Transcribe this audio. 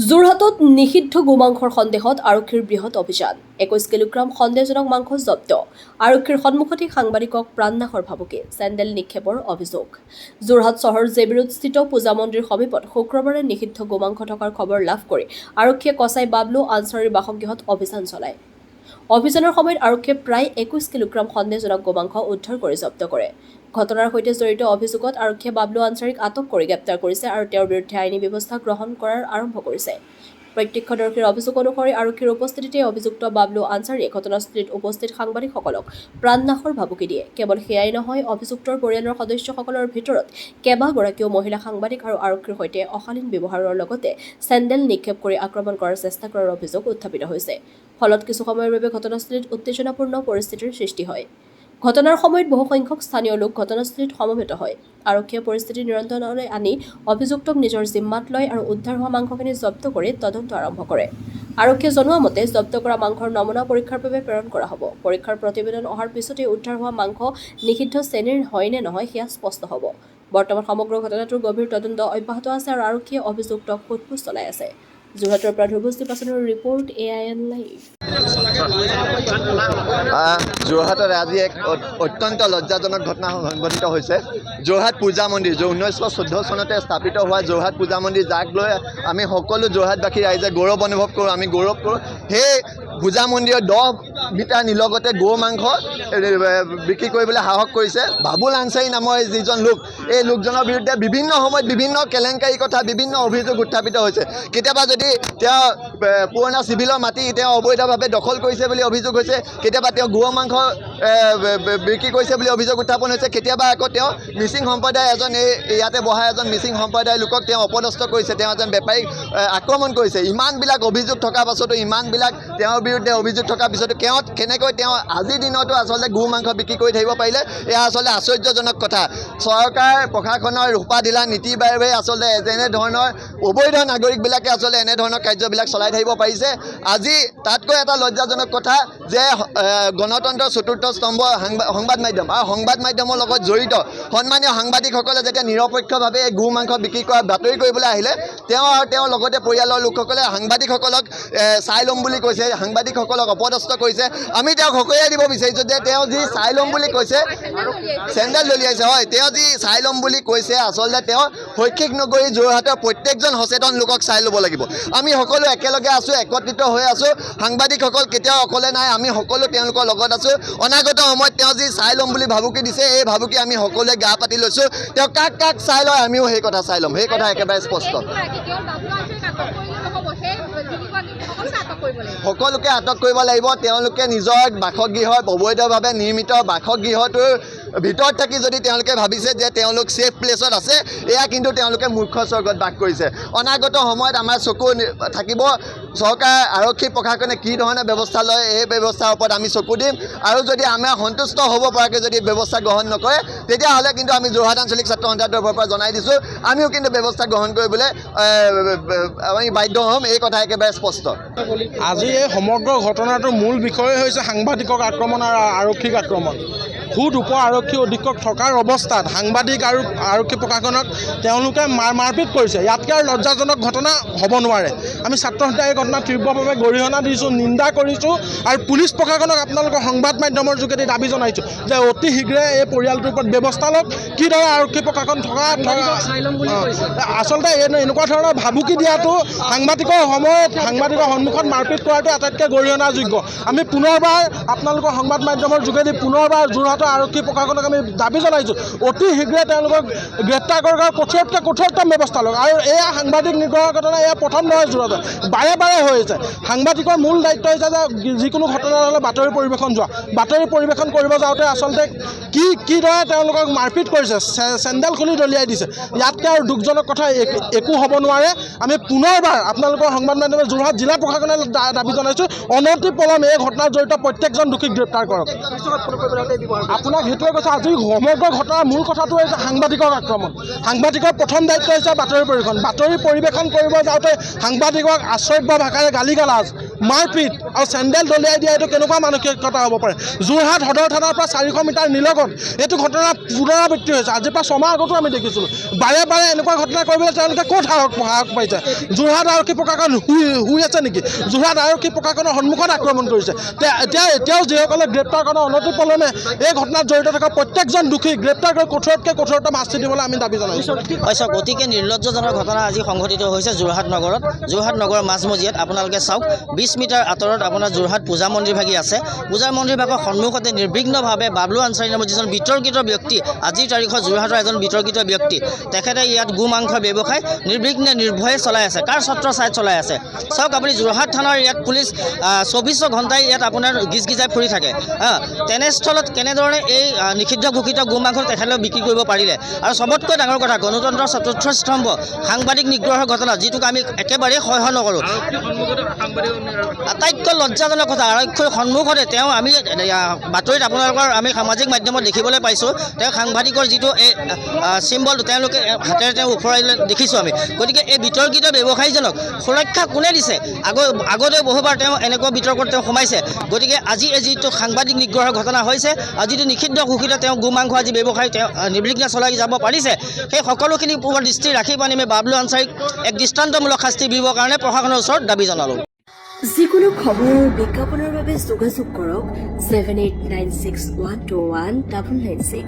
যোৰহাটত নিষিদ্ধ গোমাংসৰ সন্দেহত আৰক্ষীৰ বৃহৎ অভিযান 21 কিলোগ্ৰাম সন্দেহজনক মাংস জব্দ আৰক্ষীৰ সন্মুখতে সাংবাদিকক প্ৰাণনাশৰ ভাবুকি চেণ্ডেল নিক্ষেপৰ অভিযোগ যোৰহাট চহৰ জেবিৰোডস্থিত পূজা মন্দিৰ সমীপত শুক্ৰবাৰে নিষিদ্ধ গোমাংস থকাৰ খবৰ লাভ কৰি আৰক্ষীয়ে কচাই বাবলু আনচাৰীৰ বাসগৃহত অভিযান চলায়। অভিযানৰ সময়ত আৰক্ষীয়ে প্ৰায় 21 কিলোগ্ৰাম সন্দেহজনক গোমাংস উদ্ধাৰ কৰি জব্দ কৰে। ঘটনাৰ সৈতে জড়িত অভিযোগত আৰক্ষীয়ে বাবলু আনচাৰীক আটক কৰি গ্ৰেপ্তাৰ কৰিছে আৰু তেওঁৰ বিৰুদ্ধে আইনী ব্যৱস্থা গ্ৰহণ কৰাৰ আৰম্ভ কৰিছে। প্ৰত্যক্ষদৰ্শীৰ অভিযোগ অনুসৰি আৰক্ষীৰ উপস্থিতিতে অভিযুক্ত বাবলু আনচাৰীয়ে ঘটনাস্থলীত উপস্থিত সাংবাদিকসকলক প্ৰাণনাশৰ ভাবুকি দিয়ে। কেৱল সেয়াই নহয়, অভিযুক্তৰ পৰিয়ালৰ সদস্যসকলৰ ভিতৰত কেইবাগৰাকীও মহিলা সাংবাদিক আৰু আৰক্ষীৰ সৈতে অশালীন ব্যৱহাৰৰ লগতে চেণ্ডেল নিক্ষেপ কৰি আক্ৰমণ কৰাৰ চেষ্টা কৰাৰ অভিযোগ উত্থাপিত হৈছে। ফলত কিছু সময়ৰ বাবে ঘটনাস্থলীত উত্তেজনাপূৰ্ণ পৰিস্থিতিৰ সৃষ্টি হয়। ঘটনাৰ সময়ত বহুসংখ্যক স্থানীয় লোক ঘটনাস্থলীত সমবেত হয়। আৰক্ষীয়ে পৰিস্থিতি নিয়ন্ত্ৰণলৈ আনি অভিযুক্তক নিজৰ জিম্মাত লয় আৰু উদ্ধাৰ হোৱা মাংসখিনি জব্দ কৰি তদন্ত আৰম্ভ কৰে। আৰক্ষীয়ে জনোৱা মতে জব্দ কৰা মাংসৰ নমুনা পৰীক্ষাৰ বাবে প্ৰেৰণ কৰা হ'ব। পৰীক্ষাৰ প্ৰতিবেদন অহাৰ পিছতে উদ্ধাৰ হোৱা মাংস নিষিদ্ধ শ্ৰেণীৰ হয় নে নহয় সেয়া স্পষ্ট হ'ব। বৰ্তমান সমগ্ৰ ঘটনাটোৰ গভীৰ তদন্ত অব্যাহত আছে আৰু আৰক্ষীয়ে অভিযুক্তক সোধপোছ চলাই আছে। যোৰহাটৰ পৰা ধ্ৰুৱজ্যোতি পাছনৰ ৰিপৰ্ট AIN লাইভ। যোৰহাটত আজি এক অত্যন্ত লজ্জাজনক ঘটনা সংঘটিত হৈছে। যোৰহাট পূজা মন্দিৰ, যি 1914 চনতে স্থাপিত হোৱা যোৰহাট পূজা মন্দিৰ, যাক লৈ আমি সকলো যোৰহাটবাসী ৰাইজে গৌৰৱ অনুভৱ কৰোঁ, আমি গৌৰৱ কৰোঁ। সেই পূজা মন্দিৰৰ 10 মিটাৰ নিলগতে গৰু মাংস বিক্ৰী কৰিবলৈ সাহস কৰিছে বাবুল আনচাৰী নামৰ যিজন লোক। এই লোকজনৰ বিৰুদ্ধে বিভিন্ন সময়ত বিভিন্ন কেলেংকাৰী কথা, বিভিন্ন অভিযোগ উত্থাপিত হৈছে। কেতিয়াবা যদি তেওঁ পুৰণা চিভিলৰ মাটি তেওঁ অবৈধভাৱে দখল কৰিছে বুলি অভিযোগ হৈছে, কেতিয়াবা তেওঁ গৰু মাংস বিক্ৰী কৰিছে বুলি অভিযোগ উত্থাপন হৈছে, কেতিয়াবা আকৌ তেওঁ মিচিং সম্প্ৰদায় এজন ইয়াতে বহা এজন মিচিং সম্প্ৰদায়ৰ লোকক তেওঁ অপদস্থ কৰিছে, তেওঁ এজন বেপাৰীক আক্ৰমণ কৰিছে। ইমানবিলাক অভিযোগ থকাৰ পাছতো, ইমানবিলাক তেওঁৰ বিৰুদ্ধে অভিযোগ থকাৰ পিছতো কেনেকৈ তেওঁ আজিৰ দিনতো আচলতে গৰু মাংস বিক্ৰী কৰি থাকিব পাৰিলে, এয়া আচলতে আশ্চৰ্যজনক কথা। চৰকাৰ প্ৰশাসনৰ ৰূপা ঢিলা নীতিৰ বাবে আচলতে যেনেধৰণৰ অবৈধ নাগৰিকবিলাকে আচলতে এনেধৰণৰ কাৰ্যবিলাক চলাই থাকিব পাৰিছে। আজি তাতকৈ এটা লজ্জাজনক কথা যে গণতন্ত্ৰৰ চতুৰ্থ স্তম্ভ সংবাদ মাধ্যম আৰু সংবাদ মাধ্যমৰ লগত জড়িত সন্মানীয় সাংবাদিকসকলে যেতিয়া নিৰপেক্ষভাৱে গৰু মাংস বিক্ৰী কৰা বাতৰি কৰিবলৈ আহিলে, তেওঁ আৰু তেওঁৰ লগতে পৰিয়ালৰ লোকসকলে সাংবাদিকসকলক চাই ল'ম বুলি কৈছে, সাংবাদিকসকলক অপদস্থ কৰিছে। আমি তেওঁক সকীয়াই দিব বিচাৰিছোঁ যে তেওঁ যি চাই ল'ম বুলি কৈছে, চেণ্ডেল দলিয়াইছে, হয়, তেওঁ যি চাই ল'ম বুলি কৈছে, আচলতে তেওঁ শৈক্ষিক নগৰী যোৰহাটৰ প্ৰত্যেকজন সচেতন লোকক চাই ল'ব লাগিব। আমি সকলো একেলগে আছোঁ, একত্ৰিত হৈ আছোঁ। সাংবাদিকসকল কেতিয়াও অকলে নাই, আমি সকলো তেওঁলোকৰ লগত আছোঁ। অনাগত সময়ত তেওঁ যি চাই ল'ম বুলি ভাবুকি দিছে, এই ভাবুকি আমি সকলোৱে গা পাতি লৈছোঁ। তেওঁ কাক কাক চাই লয়, আমিও সেই কথা চাই ল'ম, সেই কথা একেবাৰে স্পষ্ট। সকলোকে আটক কৰিব লাগিব। তেওঁলোকে নিজৰ বাসগৃহৰ অবৈধভাৱে নিৰ্মিত বাসগৃহটোৰ ভিতৰত থাকি যদি তেওঁলোকে ভাবিছে যে তেওঁলোক ছেফ প্লেচত আছে, এয়া কিন্তু তেওঁলোকে মূৰ্খ স্বৰ্গত বাস কৰিছে। অনাগত সময়ত আমাৰ চকু থাকিব, চৰকাৰ আৰক্ষী প্ৰশাসনে কি ধৰণে ব্যৱস্থা লয়, এই ব্যৱস্থাৰ ওপৰত আমি চকু দিম। আৰু যদি আমাৰ সন্তুষ্ট হ'ব পৰাকৈ যদি ব্যৱস্থা গ্ৰহণ নকৰে, তেতিয়াহ'লে কিন্তু আমি যোৰহাট আঞ্চলিক ছাত্ৰ সন্থাৰ তৰফৰ পৰা জনাই দিছোঁ, আমিও কিন্তু ব্যৱস্থা গ্ৰহণ কৰিবলৈ আমি বাধ্য হ'ম, এই কথা একেবাৰে স্পষ্ট। আজি এই সমগ্ৰ ঘটনাটোৰ মূল বিষয় হৈছে সাংবাদিকক আক্ৰমণ আৰু আৰক্ষীক আক্ৰমণ। খুদ উপ আৰক্ষী অধীক্ষক থকাৰ অৱস্থাত সাংবাদিক আৰু আৰক্ষী প্ৰশাসনক তেওঁলোকে মাৰপিট কৰিছে। ইয়াতকৈ আৰু লজ্জাজনক ঘটনা হ'ব নোৱাৰে। আমি ছাত্ৰ সন্থাই এই ঘটনাত তীব্ৰভাৱে গৰিহণা দিছোঁ, নিন্দা কৰিছোঁ আৰু পুলিচ প্ৰশাসনক আপোনালোকৰ সংবাদ মাধ্যমৰ যোগেদি দাবী জনাইছোঁ যে অতি শীঘ্ৰে এই পৰিয়ালটোৰ ওপৰত ব্যৱস্থা লওক। কিদৰে আৰক্ষী প্ৰশাসন আচলতে এনেকুৱা ধৰণৰ ভাবুকি দিয়াটো, সাংবাদিকৰ সন্মুখত মাৰপিট কৰাটো আটাইতকৈ গৰিহণাযোগ্য। আমি পুনৰবাৰ আপোনালোকৰ সংবাদ মাধ্যমৰ যোগেদি পুনৰবাৰ যোৰহাটৰ আৰক্ষী প্ৰশাসনক আমি দাবী জনাইছোঁ, অতি শীঘ্ৰে তেওঁলোকক গ্ৰেপ্তাৰ কৰাৰ কঠোৰতম ব্যৱস্থা লওক। আৰু এয়া সাংবাদিক নিগ্ৰহৰ ঘটনা এয়া প্ৰথম নহয়, যোৰহাটত বাৰে বাৰে হৈছে। সাংবাদিকৰ মূল দায়িত্ব হৈছে যে যিকোনো ঘটনা হ'লে বাতৰি পৰিৱেশন যোৱা। বাতৰি পৰিৱেশন কৰিব যাওঁতে আচলতে কিদৰে তেওঁলোকক মাৰপিট কৰিছে, চেণ্ডেল খুলি দলিয়াই দিছে। ইয়াতকৈ আৰু দুখজনক কথা একো হ'ব নোৱাৰে। আমি পুনৰবাৰ আপোনালোকৰ সংবাদ মাধ্যমৰ যোৰহাট জিলা প্ৰশাসনে দাবী জনাইছোঁ, অনতি পলমে এই ঘটনাত জড়িত প্ৰত্যেকজন দোষীক গ্ৰেপ্তাৰ কৰক। আপোনাক সেইটোৱে কৈছোঁ, আজি সমগ্ৰ ঘটনাৰ মূল কথাটো হৈছে সাংবাদিকৰ আক্ৰমণ। সাংবাদিকৰ প্ৰথম দায়িত্ব হৈছে বাতৰি পৰিৱেশন। বাতৰি পৰিৱেশন কৰিব যাওঁতে সাংবাদিকক আশ্ৰব্য ভাষাৰে গালি গালাজ, মাৰপিট আৰু চেণ্ডেল দলিয়াই দিয়া এইটো কেনেকুৱা মানসিকতা হ'ব পাৰে। যোৰহাট সদৰ থানাৰ পৰা 400 মিটাৰ নিলগত এইটো ঘটনা পুনৰাবৃত্তি হৈছে। আজিৰ পৰা 6 মাহ আগতো আমি দেখিছিলোঁ। বাৰে বাৰে এনেকুৱা ঘটনা কৰিবলৈ তেওঁলোকে ক'ত সাহস পাইছে? যোৰহাট আৰক্ষী প্ৰশাসন শুই আছে নেকি? যোৰহাট আৰক্ষী প্ৰশাসনৰ সন্মুখত আক্ৰমণ কৰিছে। এতিয়াও যিসকলে গ্ৰেপ্তাৰ কৰা অনতি পলমে এই ঘটনাত জড়িত থকা প্ৰত্যেকজন দোষী গ্ৰেপ্তাৰ কৰি কঠোৰতকৈ কঠোৰতম শাস্তি দিবলৈ আমি দাবী জনাইছোঁ। হয়, অতিকে নিৰ্লজ্জজনক ঘটনা আজি সংঘটিত হৈছে যোৰহাট নগৰত। যোৰহাট নগৰৰ মাজমজিয়াত আপোনালোকে চাওক, 20 মিটাৰ আঁতৰত আপোনাৰ যোৰহাট পূজা মন্দিৰ ভাগি আছে। পূজা মন্দিৰ ভাগৰ সন্মুখতে নিৰ্বিঘ্নভাৱে বাবলু আনচাৰী নামৰ যিজন বিতৰ্কিত ব্যক্তি, আজিৰ তাৰিখত যোৰহাটৰ এজন বিতৰ্কিত ব্যক্তি, তেখেতে ইয়াত গো মাংস ব্যৱসায় নিৰ্বিঘ্নে নিৰ্ভয়ে চলাই আছে। কাৰ ছত্ৰ ছাই চলাই আছে চাওক আপুনি। যোৰহাট থানাৰ ইয়াত পুলিচ 24 ঘণ্টাই ইয়াত আপোনাৰ গিজগিজাই ফুৰি থাকে। তেনেস্থলত কেনেধৰণে এই নিষিদ্ধ ঘোষিত গো মাংস তেখেতলৈ বিক্ৰী কৰিব পাৰিলে? আৰু চবতকৈ ডাঙৰ কথা, গণতন্ত্ৰৰ চতুৰ্থ স্তম্ভ সাংবাদিক নিগ্ৰহৰ ঘটনা, যিটোক আমি একেবাৰেই সহ্য নকৰোঁ। আটাইতকৈ লজ্জাজনক কথা, আৰক্ষীৰ সন্মুখতে তেওঁ আমি বাতৰিত আপোনালোকৰ আমি সামাজিক মাধ্যমত দেখিবলৈ পাইছোঁ, তেওঁ সাংবাদিকৰ যিটো এই চিম্বলটো তেওঁলোকে হাতেৰে তেওঁ ওফৰাই দেখিছোঁ আমি। গতিকে এই বিতৰ্কিত ব্যৱসায়ীজনক সুৰক্ষা কোনে দিছে? আগতেও বহুবাৰ তেওঁ এনেকুৱা বিতৰ্কত তেওঁ সোমাইছে। গতিকে আজি এই যিটো সাংবাদিক নিগ্ৰহৰ ঘটনা হৈছে, যিটো নিষিদ্ধ ঘোষিত তেওঁ গো মাংস আজি ব্যৱসায়ী তেওঁ নিৰ্বিঘ্নে চলাই যাব পাৰিছে, সেই সকলোখিনি ওপৰত দৃষ্টি ৰাখি পানি আমি বাবলু আনচাৰীক এক দৃষ্টান্তমূলক শাস্তি দিবৰ কাৰণে প্ৰশাসনৰ ওচৰত দাবী জনালোঁ। যিকোনো খবৰ বিজ্ঞাপনৰ বাবে যোগাযোগ কৰক 7896121996।